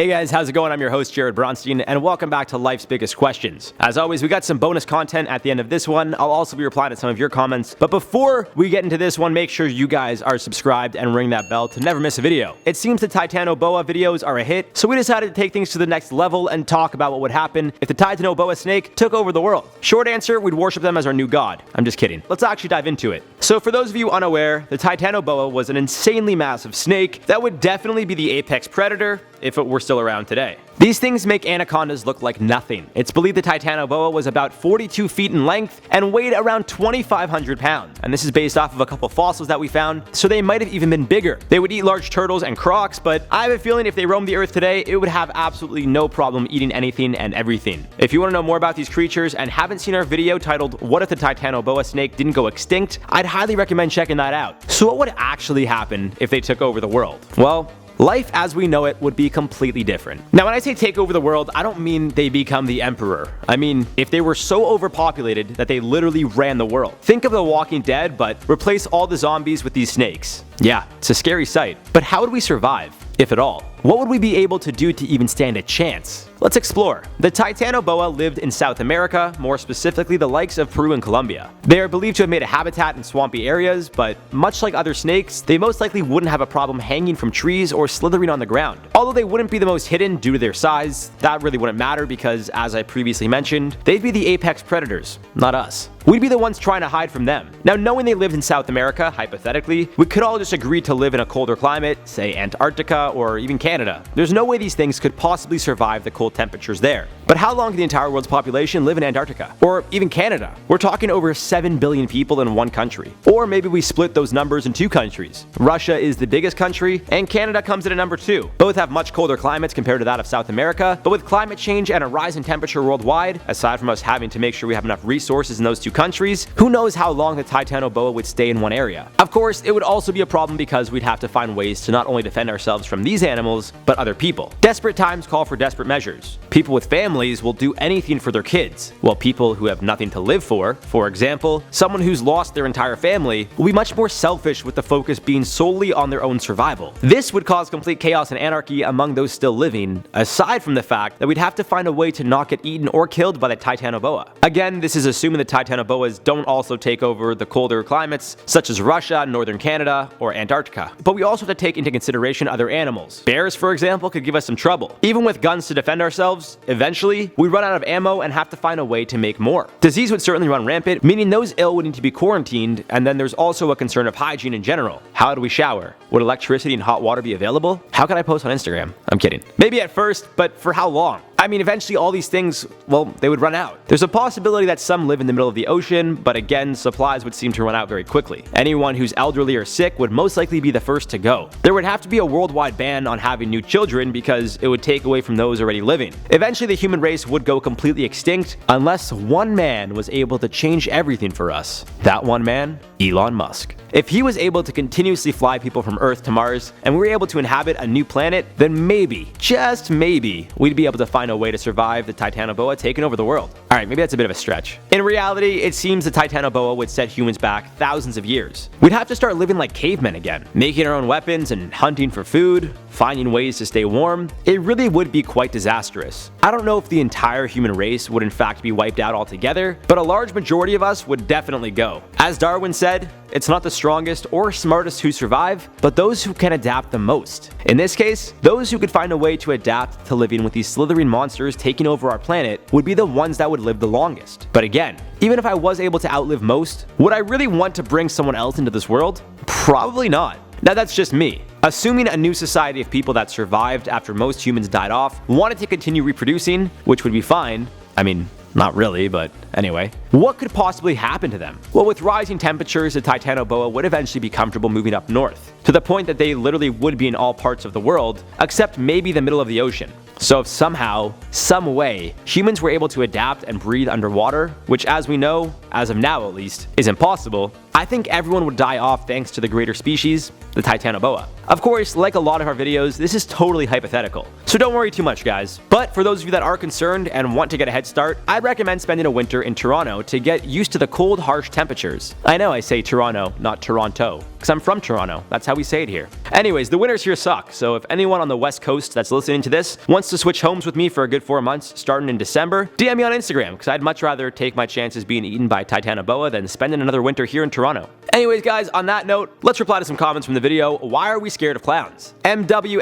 Hey guys, how's it going? I'm your host Jared Bronstein, and welcome back to Life's Biggest Questions. As always, we got some bonus content at the end of this one. I'll also be replying to some of your comments. But before we get into this one, make sure you guys are subscribed and ring that bell to never miss a video. It seems the Titanoboa videos are a hit, so we decided to take things to the next level and talk about what would happen if the Titanoboa snake took over the world. Short answer, we'd worship them as our new god. I'm just kidding. Let's actually dive into it. So for those of you unaware, the Titanoboa was an insanely massive snake that would definitely be the apex predator if it were still around today. These things make anacondas look like nothing. It's believed the Titanoboa was about 42 feet in length and weighed around 2,500 pounds. And this is based off of a couple fossils that we found, so they might have even been bigger. They would eat large turtles and crocs, but I have a feeling if they roamed the earth today, it would have absolutely no problem eating anything and everything. If you want to know more about these creatures and haven't seen our video titled "What if the Titanoboa snake didn't go extinct?", I'd highly recommend checking that out. So what would actually happen if they took over the world? Well, life as we know it would be completely different. Now when I say take over the world, I don't mean they become the emperor. I mean, if they were so overpopulated that they literally ran the world. Think of The Walking Dead, but replace all the zombies with these snakes. Yeah, it's a scary sight. But how would we survive, if at all? What would we be able to do to even stand a chance? Let's explore. The Titanoboa lived in South America, more specifically the likes of Peru and Colombia. They are believed to have made a habitat in swampy areas, but much like other snakes, they most likely wouldn't have a problem hanging from trees or slithering on the ground. Although they wouldn't be the most hidden due to their size, that really wouldn't matter because, as I previously mentioned, they'd be the apex predators, not us. We'd be the ones trying to hide from them. Now, knowing they lived in South America, hypothetically, we could all just agree to live in a colder climate, say Antarctica or even Canada. There's no way these things could possibly survive the cold temperatures there. But how long can the entire world's population live in Antarctica? Or even Canada? We're talking over 7 billion people in one country. Or maybe we split those numbers in two countries. Russia is the biggest country, and Canada comes in at number 2. Both have much colder climates compared to that of South America, but with climate change and a rise in temperature worldwide, aside from us having to make sure we have enough resources in those two countries, who knows how long the Titanoboa would stay in one area. Of course, it would also be a problem because we'd have to find ways to not only defend ourselves from these animals, but other people. Desperate times call for desperate measures. People with families will do anything for their kids, while people who have nothing to live for example, someone who's lost their entire family, will be much more selfish with the focus being solely on their own survival. This would cause complete chaos and anarchy among those still living, aside from the fact that we'd have to find a way to not get eaten or killed by the Titanoboa. Again, this is assuming the Titanoboas don't also take over the colder climates, such as Russia, northern Canada, or Antarctica. But we also have to take into consideration other animals. Bears, for example, could give us some trouble. Even with guns to defend ourselves, eventually, we run out of ammo and have to find a way to make more. Disease would certainly run rampant, meaning those ill would need to be quarantined, and then there's also a concern of hygiene in general. How do we shower? Would electricity and hot water be available? How can I post on Instagram? I'm kidding. Maybe at first, but for how long? I mean, eventually all these things, well, they would run out. There's a possibility that some live in the middle of the ocean, but again, supplies would seem to run out very quickly. Anyone who's elderly or sick would most likely be the first to go. There would have to be a worldwide ban on having new children because it would take away from those already living. Eventually, the human race would go completely extinct unless one man was able to change everything for us. That one man? Elon Musk. If he was able to continuously fly people from Earth to Mars, and we were able to inhabit a new planet, then maybe, just maybe, we'd be able to find a way to survive the Titanoboa taking over the world. Alright, maybe that's a bit of a stretch. In reality, it seems the Titanoboa would set humans back thousands of years. We'd have to start living like cavemen again, making our own weapons and hunting for food, finding ways to stay warm. It really would be quite disastrous. I don't know if the entire human race would in fact be wiped out altogether, but a large majority of us would definitely go. As Darwin said, it's not the strongest or smartest who survive, but those who can adapt the most. In this case, those who could find a way to adapt to living with these slithering monsters taking over our planet would be the ones that would live the longest. But again, even if I was able to outlive most, would I really want to bring someone else into this world? Probably not. Now that's just me. Assuming a new society of people that survived after most humans died off wanted to continue reproducing, which would be fine. I mean, not really, but anyway. What could possibly happen to them? Well, with rising temperatures, the Titanoboa would eventually be comfortable moving up north, to the point that they literally would be in all parts of the world, except maybe the middle of the ocean. So if somehow, some way, humans were able to adapt and breathe underwater, which as we know, as of now at least, is impossible, I think everyone would die off thanks to the greater species, the Titanoboa. Of course, like a lot of our videos, this is totally hypothetical, so don't worry too much, guys. But for those of you that are concerned and want to get a head start, I'd recommend spending a winter in Toronto to get used to the cold, harsh temperatures. I know I say Toronto, not Toronto, because I'm from Toronto. That's how we say it here. Anyways, the winters here suck, so if anyone on the West Coast that's listening to this wants to switch homes with me for a good 4 months starting in December, DM me on Instagram, because I'd much rather take my chances being eaten by Titanoboa than spending another winter here in Toronto. Anyways, guys, on that note, let's reply to some comments from the video. Why are we scared of clowns? MW.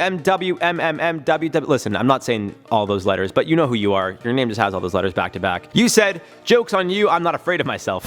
Listen, I'm not saying all those letters, but you know who you are. Your name just has all those letters back to back. You said, joke's on you, I'm not afraid of myself.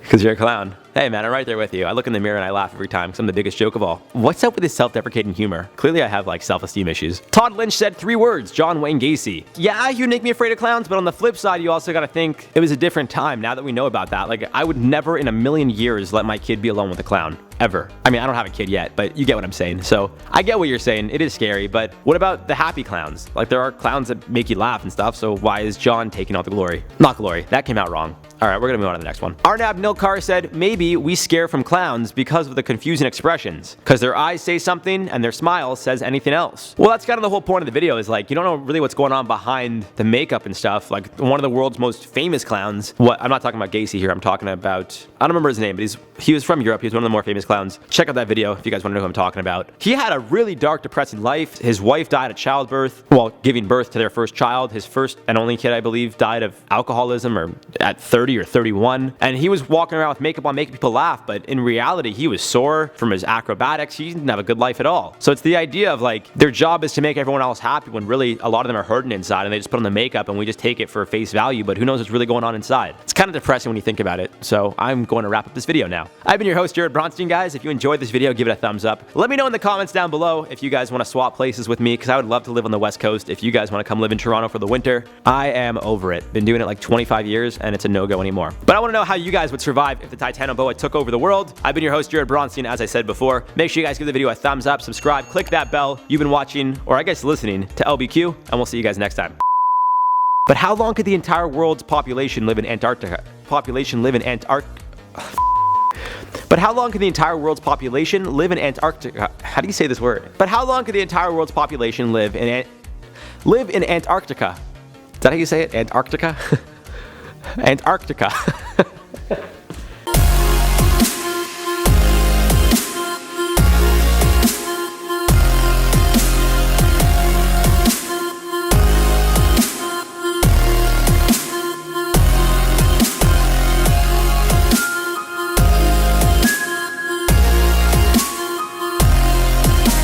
Because you're a clown. Hey man, I'm right there with you. I look in the mirror and I laugh every time because I'm the biggest joke of all. What's up with this self-deprecating humor? Clearly I have like self-esteem issues. Todd Lynch said 3 words, John Wayne Gacy. Yeah, you make me afraid of clowns, but on the flip side, you also gotta think it was a different time now that we know about that. Like, I would never in a million years let my kid be alone with a clown. Ever. I mean, I don't have a kid yet, but you get what I'm saying. So I get what you're saying. It is scary, but what about the happy clowns? Like, there are clowns that make you laugh and stuff, so why is John taking all the glory? Not glory. That came out wrong. All right, we're gonna move on to the next one. Arnab Nilkar said, maybe we scare from clowns because of the confusing expressions. Because their eyes say something and their smile says anything else. Well, that's kind of the whole point of the video is like, you don't know really what's going on behind the makeup and stuff. Like one of the world's most famous clowns. I'm not talking about Gacy here. I'm talking about, I don't remember his name, but he was from Europe. He was one of the more famous clowns. Check out that video if you guys want to know who I'm talking about. He had a really dark, depressing life. His wife died at childbirth, well, giving birth to their first child. His first and only kid, I believe, died of alcoholism or at 30 or 31. And he was walking around with makeup on making people laugh, but in reality, he was sore from his acrobatics. He didn't have a good life at all. So it's the idea of like, their job is to make everyone else happy when really a lot of them are hurting inside and they just put on the makeup and we just take it for face value, but who knows what's really going on inside. It's kind of depressing when you think about it. So I'm going to wrap up this video now. I've been your host, Jared Bronstein, guys. If you enjoyed this video, give it a thumbs up. Let me know in the comments down below if you guys want to swap places with me, because I would love to live on the West Coast. If you guys want to come live in Toronto for the winter, I am over it. Been doing it like 25 years and it's a no-go anymore. But I want to know how you guys would survive if the Titanoboa took over the world. I've been your host, Jared Bronstein, as I said before. Make sure you guys give the video a thumbs up, subscribe, click that bell. You've been watching, or I guess listening, to LBQ, and we'll see you guys next time. But how long could the entire world's population live in Antarctica? But how long could the entire world's population live in Antarctica? How do you say this word? But how long could the entire world's population live in Antarctica? Is that how you say it? Antarctica? Antarctica.